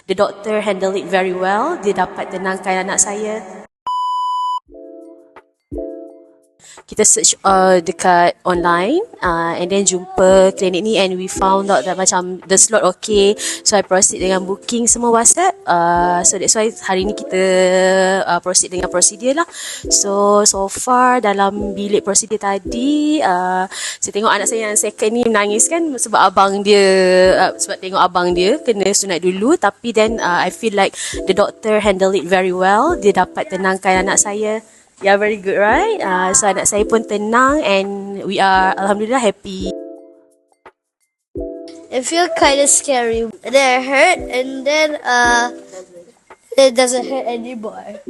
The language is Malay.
The doctor handle it very well. Dia dapat tenangkan anak saya. Kita search dekat online and then jumpa klinik ni, and we found out that macam the slot okay, so I proceed dengan booking semua WhatsApp. So that's why hari ni kita proceed dengan prosedur lah. So far dalam bilik prosedur tadi, saya tengok anak saya yang second ni menangis kan, sebab abang dia sebab tengok abang dia kena sunat dulu. Tapi then I feel like the doctor handle it very well. Dia dapat tenangkan anak saya. Yeah, very good, right? So anak saya pun tenang, and we are alhamdulillah happy. It feels kind of scary. And then it hurt, and then it doesn't hurt anymore.